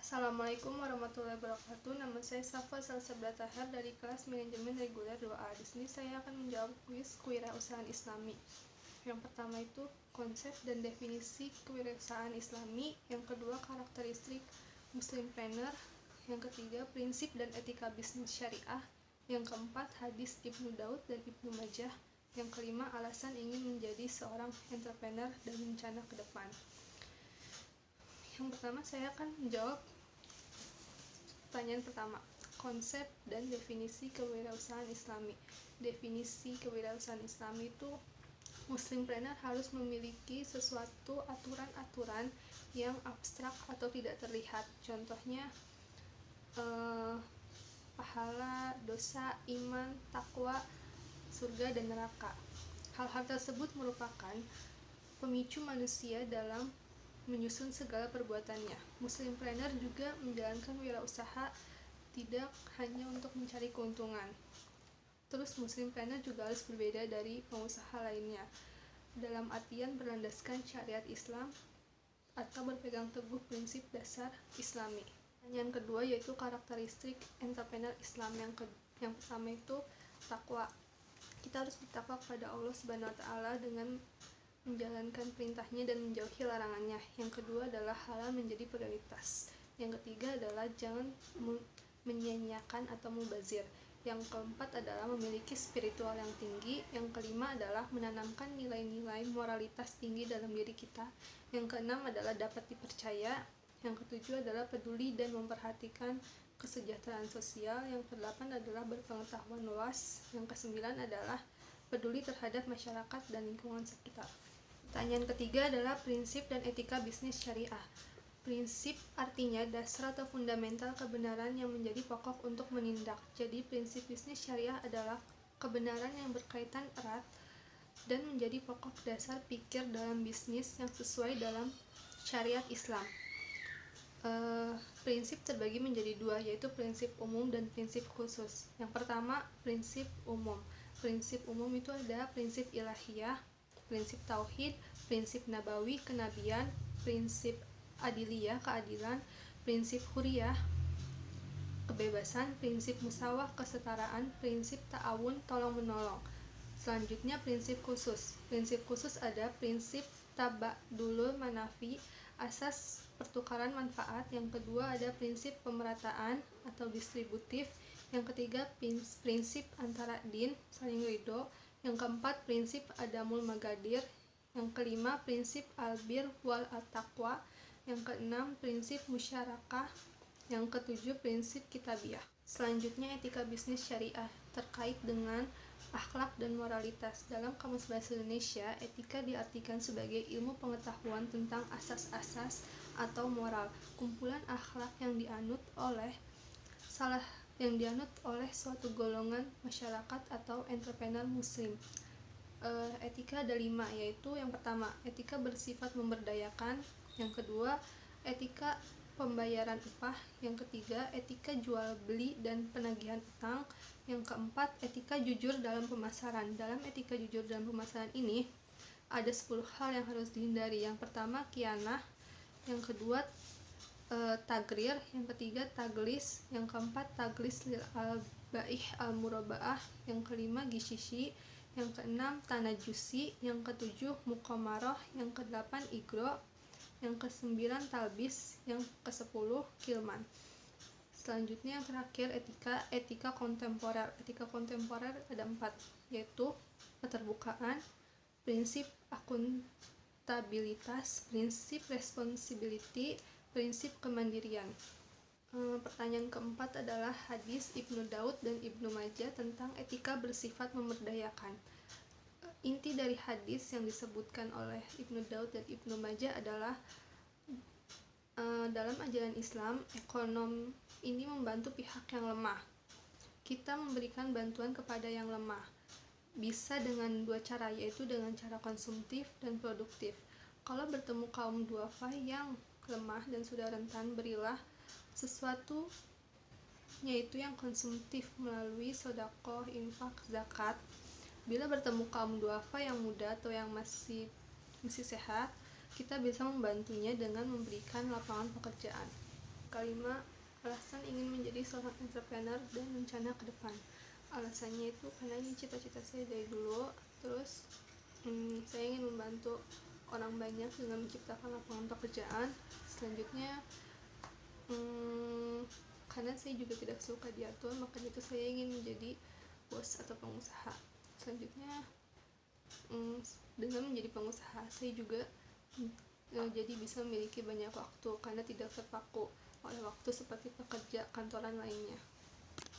Assalamualaikum warahmatullahi wabarakatuh. Nama saya Safa Salsabila Tahar dari kelas Manajemen Reguler 2A. Di sini saya akan menjawab kuis kewirausahaan Islami. Yang pertama itu konsep dan definisi kewirausahaan Islami. Yang kedua karakteristik Muslimpreneur. Yang ketiga prinsip dan etika bisnis syariah. Yang keempat hadis Ibnu Daud dan Ibnu Majah. Yang kelima alasan ingin menjadi seorang entrepreneur dan rencana ke depan. Yang pertama saya akan menjawab pertanyaan pertama, konsep dan definisi kewirausahaan Islami. Definisi kewirausahaan Islami itu Muslimpreneur harus memiliki sesuatu aturan-aturan yang abstrak atau tidak terlihat. Contohnya pahala, dosa, iman, takwa, surga dan neraka. Hal-hal tersebut merupakan pemicu manusia dalam menyusun segala perbuatannya. Muslimpreneur juga menjalankan wirausaha tidak hanya untuk mencari keuntungan. Terus muslimpreneur juga harus berbeda dari pengusaha lainnya dalam artian berlandaskan syariat Islam atau berpegang teguh prinsip dasar Islami. Yang kedua yaitu karakteristik entrepreneur Islam. Yang pertama itu takwa. Kita harus bertakwa kepada Allah Subhanahu wa taala dengan menjalankan perintahnya dan menjauhi larangannya. Yang kedua adalah halal menjadi prioritas. Yang ketiga adalah jangan menyia-nyiakan atau mubazir. Yang keempat adalah memiliki spiritual yang tinggi. Yang kelima adalah menanamkan nilai-nilai moralitas tinggi dalam diri kita. Yang keenam adalah dapat dipercaya. Yang ketujuh adalah peduli dan memperhatikan kesejahteraan sosial. Yang kedelapan adalah berpengetahuan luas. Yang kesembilan adalah peduli terhadap masyarakat dan lingkungan sekitar. Pertanyaan ketiga adalah prinsip dan etika bisnis syariah. Prinsip artinya dasar atau fundamental kebenaran yang menjadi pokok untuk menindak. Jadi prinsip bisnis syariah adalah kebenaran yang berkaitan erat dan menjadi pokok dasar pikir dalam bisnis yang sesuai dalam syariat Islam. Prinsip terbagi menjadi dua, yaitu prinsip umum dan prinsip khusus. Yang pertama, prinsip umum. Prinsip umum itu ada prinsip ilahiyah, prinsip tauhid, prinsip nabawi, kenabian, prinsip adiliyah, keadilan, prinsip huriyah, kebebasan, prinsip musawah, kesetaraan, prinsip ta'awun, tolong-menolong. Selanjutnya prinsip khusus. Prinsip khusus ada prinsip tabadulul manafi, asas pertukaran manfaat. Yang kedua ada prinsip pemerataan atau distributif. Yang ketiga prinsip antara din, saling ridho. Yang keempat prinsip adamul magadir. Yang kelima prinsip albir wal taqwa. Yang keenam prinsip musyarakah. Yang ketujuh prinsip kitabiah. Selanjutnya etika bisnis syariah terkait dengan akhlak dan moralitas. Dalam Kamus Bahasa Indonesia, etika diartikan sebagai ilmu pengetahuan tentang asas-asas atau moral, kumpulan akhlak yang dianut oleh suatu golongan masyarakat atau entrepreneur muslim. Etika ada 5, yaitu yang pertama etika bersifat memberdayakan, yang kedua etika pembayaran upah, yang ketiga etika jual beli dan penagihan utang, yang keempat etika jujur dalam pemasaran. Dalam etika jujur dalam pemasaran ini ada 10 hal yang harus dihindari. Yang pertama khianah, yang kedua tagrir, yang ketiga taglis, yang keempat taglis lil al-baih al-murabaah, yang kelima gishishi, yang keenam tanajusi, yang ketujuh muqamarah, yang kedelapan igro, yang kesembilan talbis, yang kesepuluh kilman. Selanjutnya yang terakhir etika kontemporer. Etika kontemporer ada 4, yaitu keterbukaan, prinsip akuntabilitas, prinsip responsibility, prinsip kemandirian. Pertanyaan keempat adalah hadis Ibnu Daud dan Ibnu Majah tentang etika bersifat memberdayakan. Inti dari hadis yang disebutkan oleh Ibnu Daud dan Ibnu Majah adalah dalam ajaran Islam, ekonom ini membantu pihak yang lemah. Kita memberikan bantuan kepada yang lemah. Bisa dengan 2 cara, yaitu dengan cara konsumtif dan produktif. Kalau bertemu kaum duafa yang lemah dan sudah rentan, berilah sesuatu, yaitu yang konsumtif melalui sedekah, infak, zakat. Bila bertemu kaum duafa yang muda atau yang masih sehat, kita bisa membantunya dengan memberikan lapangan pekerjaan. kelima, alasan ingin menjadi seorang entrepreneur dan rencana ke depan. Alasannya itu karena ini cita-cita saya dari dulu. Terus saya ingin membantu orang banyak dengan menciptakan lapangan pekerjaan. Selanjutnya karena saya juga tidak suka diatur, makanya itu saya ingin menjadi bos atau pengusaha. Selanjutnya dengan menjadi pengusaha saya juga jadi bisa memiliki banyak waktu karena tidak terpaku oleh waktu seperti pekerja kantoran lainnya.